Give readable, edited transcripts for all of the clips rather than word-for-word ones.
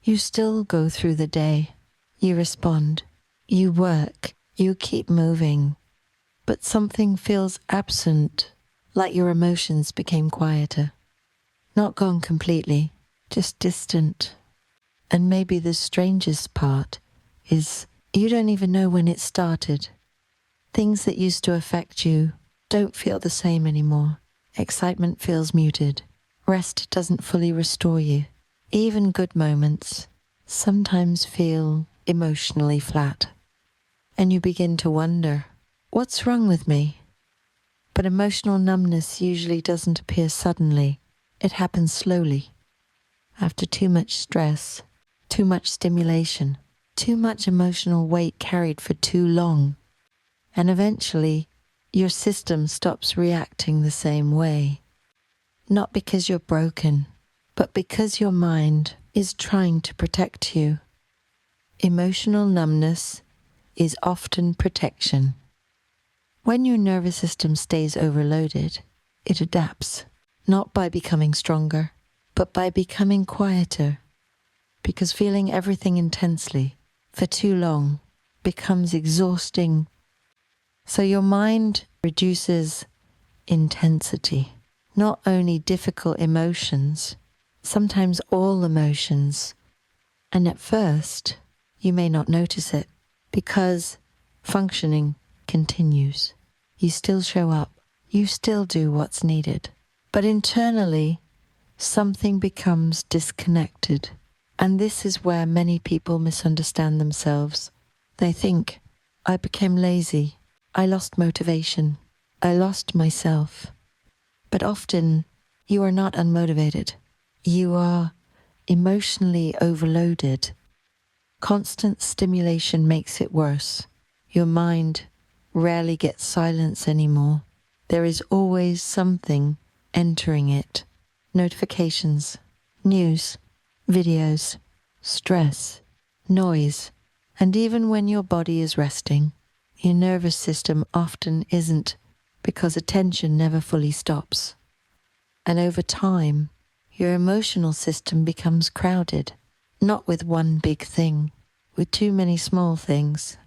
You still go through the day. You respond. You work. You keep moving. But something feels absent, like your emotions became quieter. Not gone completely, just distant. And maybe the strangest part is you don't even know when it started. Things that used to affect you don't feel the same anymore. Excitement feels muted. Rest doesn't fully restore you. Even good moments sometimes feel emotionally flat. And you begin to wonder, what's wrong with me? But emotional numbness usually doesn't appear suddenly. It happens slowly. After too much stress, too much stimulation, too much emotional weight carried for too long. And eventually, your system stops reacting the same way. Not because you're broken, but because your mind is trying to protect you. Emotional numbness is often protection. When your nervous system stays overloaded, it adapts, not by becoming stronger, but by becoming quieter, because feeling everything intensely for too long becomes exhausting. So your mind reduces intensity, not only difficult emotions, sometimes all emotions. And at first, you may not notice it because functioning continues. You still show up. You still do what's needed. But internally, something becomes disconnected. And this is where many people misunderstand themselves. They think, I became lazy. I lost motivation. I lost myself. But often, you are not unmotivated. You are emotionally overloaded. Constant stimulation makes it worse. Your mind rarely gets silence anymore. There is always something entering it. Notifications, news, videos, stress, noise. And even when your body is resting, your nervous system often isn't, because attention never fully stops. And over time, your emotional system becomes crowded, not with one big thing, with too many small things.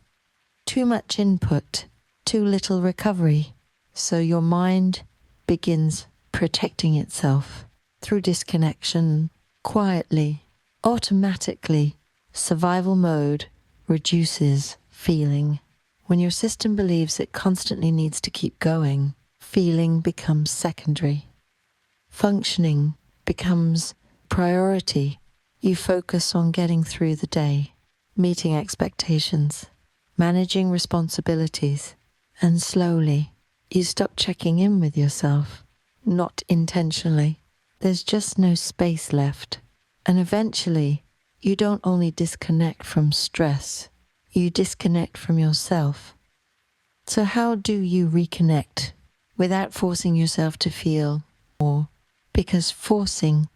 Too much input, too little recovery. So your mind begins protecting itself through disconnection, quietly, automatically. Survival mode reduces feeling. When your system believes it constantly needs to keep going, feeling becomes secondary. Functioning becomes priority. You focus on getting through the day, meeting expectations, managing responsibilities, and slowly you stop checking in with yourself, not intentionally. There's just no space left. And eventually, you don't only disconnect from stress, you disconnect from yourself. So how do you reconnect without forcing yourself to feel more? Because forcing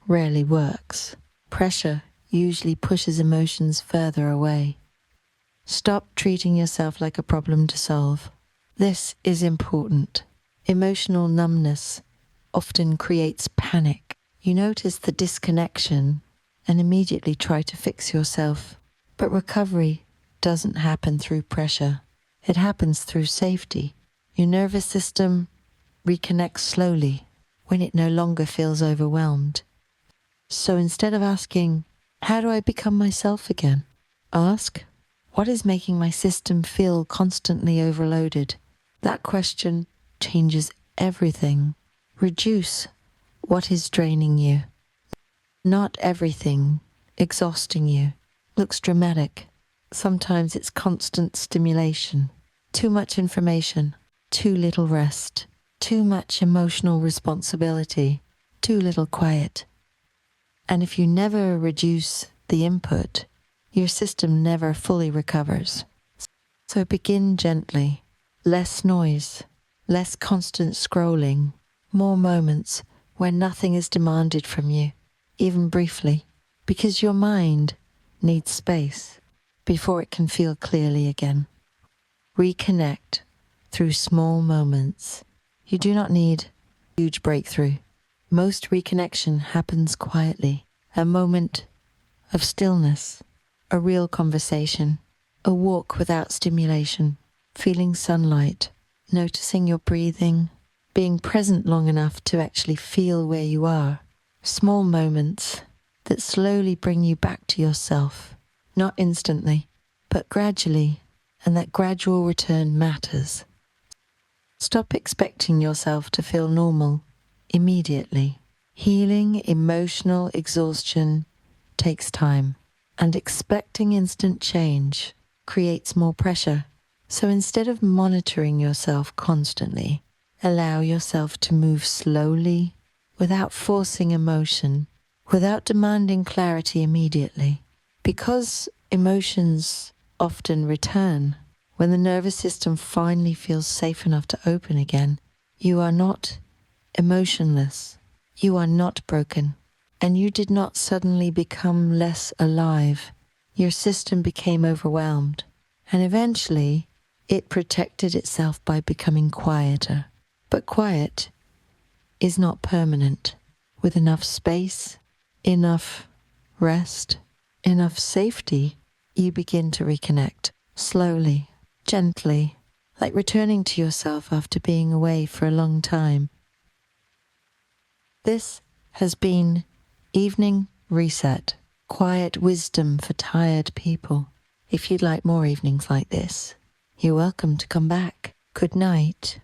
rarely works. Pressure usually pushes emotions further away. Stop treating yourself like a problem to solve. This is important. Emotional numbness often creates panic. You notice the disconnection and immediately try to fix yourself. But recovery doesn't happen through pressure. It happens through safety. Your nervous system reconnects slowly when it no longer feels overwhelmed. So instead of asking, how do I become myself again? Ask, what is making my system feel constantly overloaded? That question changes everything. Reduce what is draining you. Not everything exhausting you looks dramatic. Sometimes it's constant stimulation, too much information, too little rest, too much emotional responsibility, too little quiet. And if you never reduce the input, your system never fully recovers. So begin gently. Less noise, less constant scrolling, more moments where nothing is demanded from you, even briefly, because your mind needs space before it can feel clearly again. Reconnect through small moments. You do not need a huge breakthrough. Most reconnection happens quietly, a moment of stillness, a real conversation, a walk without stimulation, feeling sunlight, noticing your breathing, being present long enough to actually feel where you are. Small moments that slowly bring you back to yourself, not instantly, but gradually, and that gradual return matters. Stop expecting yourself to feel normal immediately. Healing emotional exhaustion takes time, and expecting instant change creates more pressure. So instead of monitoring yourself constantly, allow yourself to move slowly, without forcing emotion, without demanding clarity immediately. Because emotions often return when the nervous system finally feels safe enough to open again, you are not emotionless. You are not broken. And you did not suddenly become less alive. Your system became overwhelmed. And eventually, it protected itself by becoming quieter. But quiet is not permanent. With enough space, enough rest, enough safety, you begin to reconnect slowly, gently, like returning to yourself after being away for a long time. This has been Evening Reset, quiet wisdom for tired people. If you'd like more evenings like this, you're welcome to come back. Good night.